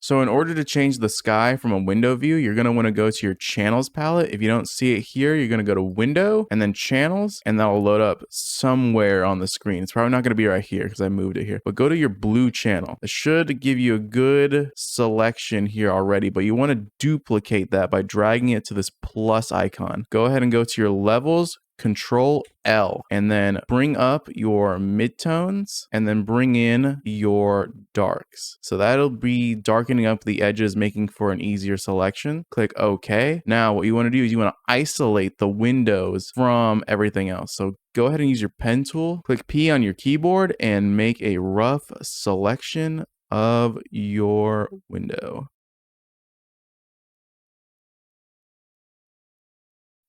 So in order to change the sky from a window view, you're going to want to go to your channels palette. If you don't see it here, you're going to go to window and then channels, and that'll load up somewhere on the screen. It's probably not going to be right here because I moved it here, but go to your blue channel. It should give you a good selection here already, but you want to duplicate that by dragging it to this plus icon. Go ahead and go to your levels, Control L, and then bring up your midtones and then bring in your darks. So that'll be darkening up the edges, making for an easier selection. Click OK. Now what you want to do is you want to isolate the windows from everything else. So go ahead and use your pen tool, click P on your keyboard and make a rough selection of your window.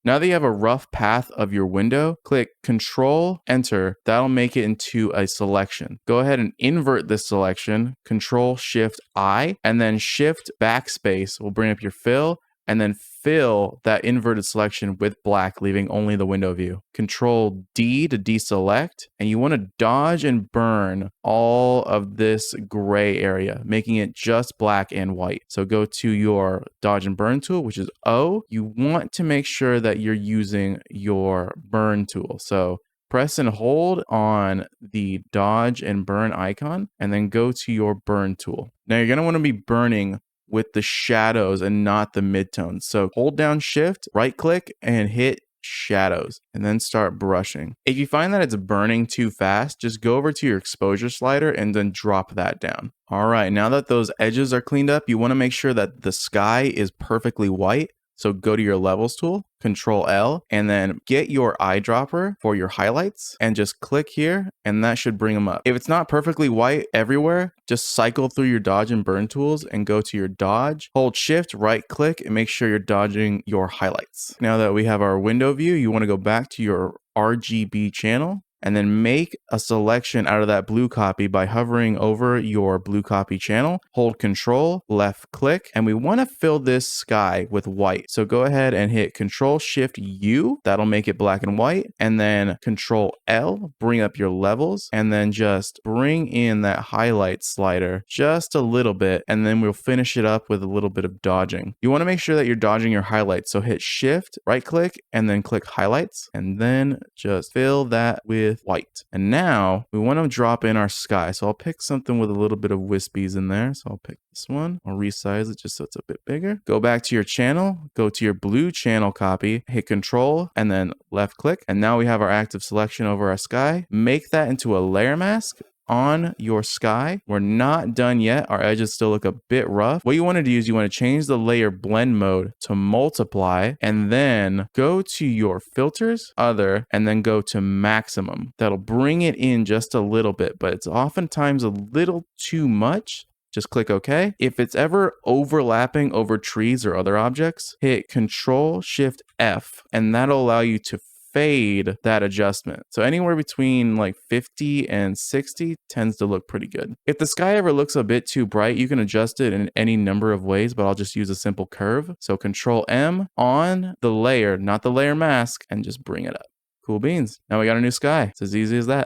Now that you have a rough path of your window, click Control Enter. That'll make it into a selection. Go ahead and invert this selection, Control Shift I, and then Shift Backspace will bring up your fill, and then fill that inverted selection with black, leaving only the window view. Control D to deselect, and you want to dodge and burn all of this gray area, making it just black and white. So go to your dodge and burn tool, which is O. You want to make sure that you're using your burn tool. So press and hold on the dodge and burn icon, and then go to your burn tool. Now you're going to want to be burning with the shadows and not the midtones. So hold down Shift, right click, and hit shadows, and then start brushing. If you find that it's burning too fast, just go over to your exposure slider and then drop that down. All right, now that those edges are cleaned up, you want to make sure that the sky is perfectly white. So go to your levels tool, Control L, and then get your eyedropper for your highlights and just click here, and that should bring them up. If it's not perfectly white everywhere, just cycle through your dodge and burn tools and go to your dodge, hold Shift, right click, and make sure you're dodging your highlights. Now that we have our window view, you want to go back to your RGB channel and then make a selection out of that blue copy by hovering over your blue copy channel. Hold Control, left click, and we want to fill this sky with white. So go ahead and hit Control Shift U, that'll make it black and white, and then Control L, bring up your levels, and then just bring in that highlight slider just a little bit, and then we'll finish it up with a little bit of dodging. You want to make sure that you're dodging your highlights, so hit Shift, right click, and then click Highlights, and then just fill that with white. And now we want to drop in our sky. So I'll pick something with a little bit of wispies in there. So I'll pick this one. I'll resize it just so it's a bit bigger. Go back to your channel, go to your blue channel copy, hit Control, and then left click. And now we have our active selection over our sky. Make that into a layer mask on your sky. We're not done yet. Our edges still look a bit rough. What you want to do is you want to change the layer blend mode to multiply, and then go to your filters, other, and then go to maximum. That'll bring it in just a little bit, but it's oftentimes a little too much. Just click OK. If it's ever overlapping over trees or other objects, hit Control Shift F, and that'll allow you to fade that adjustment. So anywhere between like 50 and 60 tends to look pretty good. If the sky ever looks a bit too bright, you can adjust it in any number of ways, but I'll just use a simple curve. So Control M on the layer, not the layer mask, and just bring it up. Cool beans. Now we got a new sky. It's as easy as that.